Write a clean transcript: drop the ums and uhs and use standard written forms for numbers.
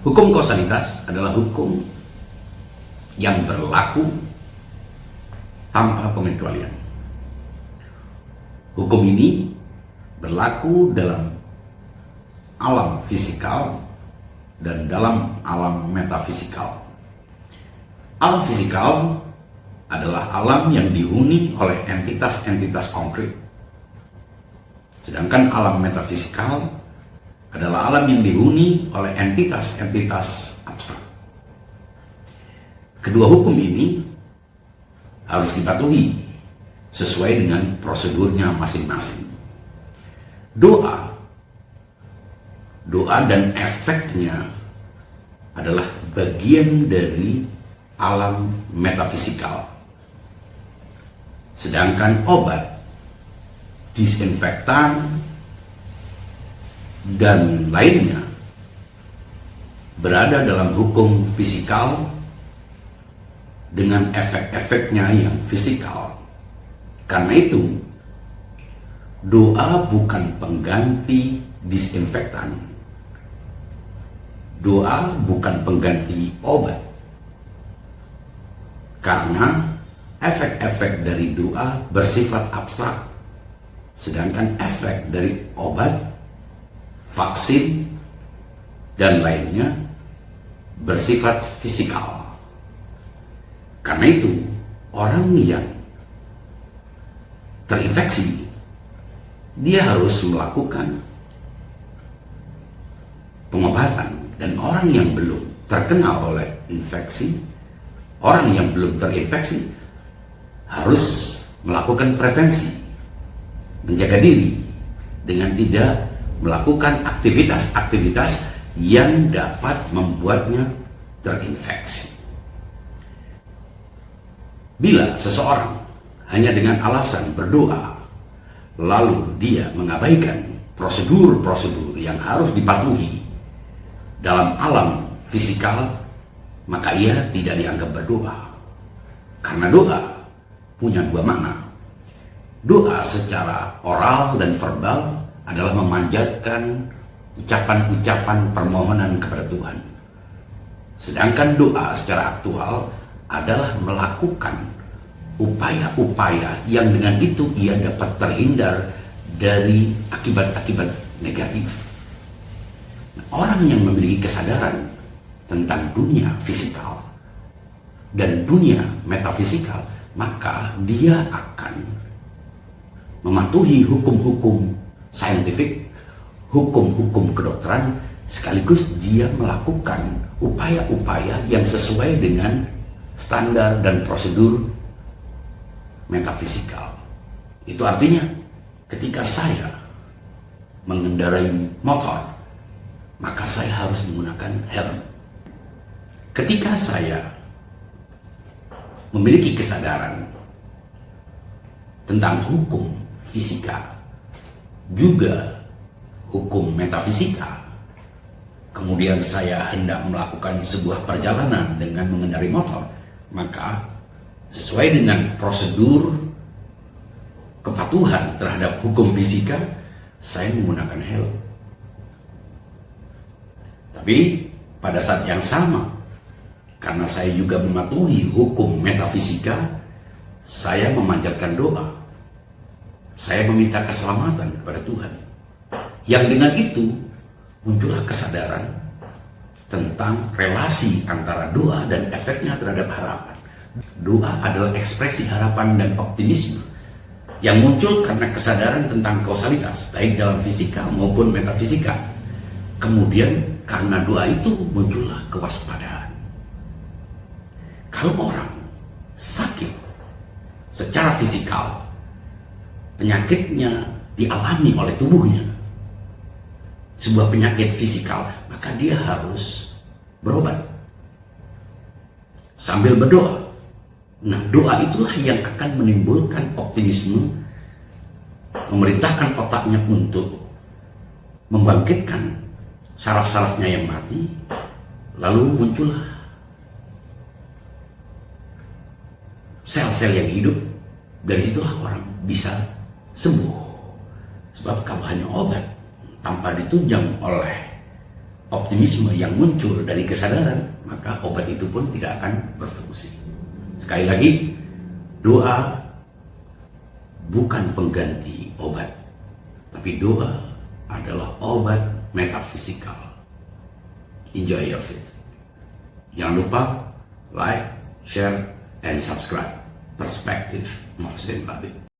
Hukum kausalitas adalah hukum yang berlaku tanpa pengecualian. Hukum ini berlaku dalam alam fisikal dan dalam alam metafisikal. Alam fisikal adalah alam yang dihuni oleh entitas-entitas konkret. Sedangkan alam metafisikal adalah alam yang dihuni oleh entitas-entitas abstrak. Kedua hukum ini harus dipatuhi sesuai dengan prosedurnya masing-masing. Doa dan efeknya adalah bagian dari alam metafisikal. Sedangkan obat, disinfektan, dan lainnya berada dalam hukum fisikal dengan efek-efeknya yang fisikal. Karena itu, doa bukan pengganti disinfektan. Doa bukan pengganti obat. Karena efek-efek dari doa bersifat abstrak. Sedangkan efek dari obat, vaksin, dan lainnya bersifat fisikal. Karena itu, orang yang terinfeksi, dia harus melakukan pengobatan. Dan orang yang belum terkena oleh infeksi, orang yang belum terinfeksi, harus melakukan prevensi, menjaga diri dengan tidak melakukan aktivitas-aktivitas yang dapat membuatnya terinfeksi. Bila seseorang hanya dengan alasan berdoa, lalu dia mengabaikan prosedur-prosedur yang harus dipatuhi dalam alam fisikal, maka ia tidak dianggap berdoa. Karena doa punya dua makna. Doa secara oral dan verbal adalah memanjatkan ucapan-ucapan permohonan kepada Tuhan. Sedangkan doa secara aktual adalah melakukan upaya-upaya yang dengan itu ia dapat terhindar dari akibat-akibat negatif. Orang yang memiliki kesadaran tentang dunia fisikal dan dunia metafisikal, maka dia akan mematuhi hukum-hukum saintifik, hukum-hukum kedokteran, sekaligus dia melakukan upaya-upaya yang sesuai dengan standar dan prosedur metafisikal. Itu artinya ketika saya mengendarai motor, maka saya harus menggunakan helm. Ketika saya memiliki kesadaran tentang hukum fisika, juga hukum metafisika, kemudian saya hendak melakukan sebuah perjalanan dengan mengendarai motor, maka sesuai dengan prosedur kepatuhan terhadap hukum fisika, saya menggunakan helm. Tapi pada saat yang sama, karena saya juga mematuhi hukum metafisika, saya memanjatkan doa. Saya meminta keselamatan kepada Tuhan. Yang dengan itu muncullah kesadaran tentang relasi antara doa dan efeknya terhadap harapan. Doa adalah ekspresi harapan dan optimisme yang muncul karena kesadaran tentang kausalitas, baik dalam fisika maupun metafisika. Kemudian karena doa itu muncullah kewaspadaan. Kalau orang sakit secara fisikal, penyakitnya dialami oleh tubuhnya, sebuah penyakit fisikal, maka dia harus berobat sambil berdoa. Nah, doa itulah yang akan menimbulkan optimisme, memerintahkan otaknya untuk membangkitkan saraf-sarafnya yang mati, lalu muncullah sel-sel yang hidup. Dari situlah orang bisa sembuh. Sebab kalau hanya obat tanpa ditunjang oleh optimisme yang muncul dari kesadaran, maka obat itu pun tidak akan berfungsi. Sekali lagi, doa bukan pengganti obat, tapi doa adalah obat metafisikal. Enjoy your faith. Jangan lupa like, share, and subscribe. Perspektif Muhsin Labib.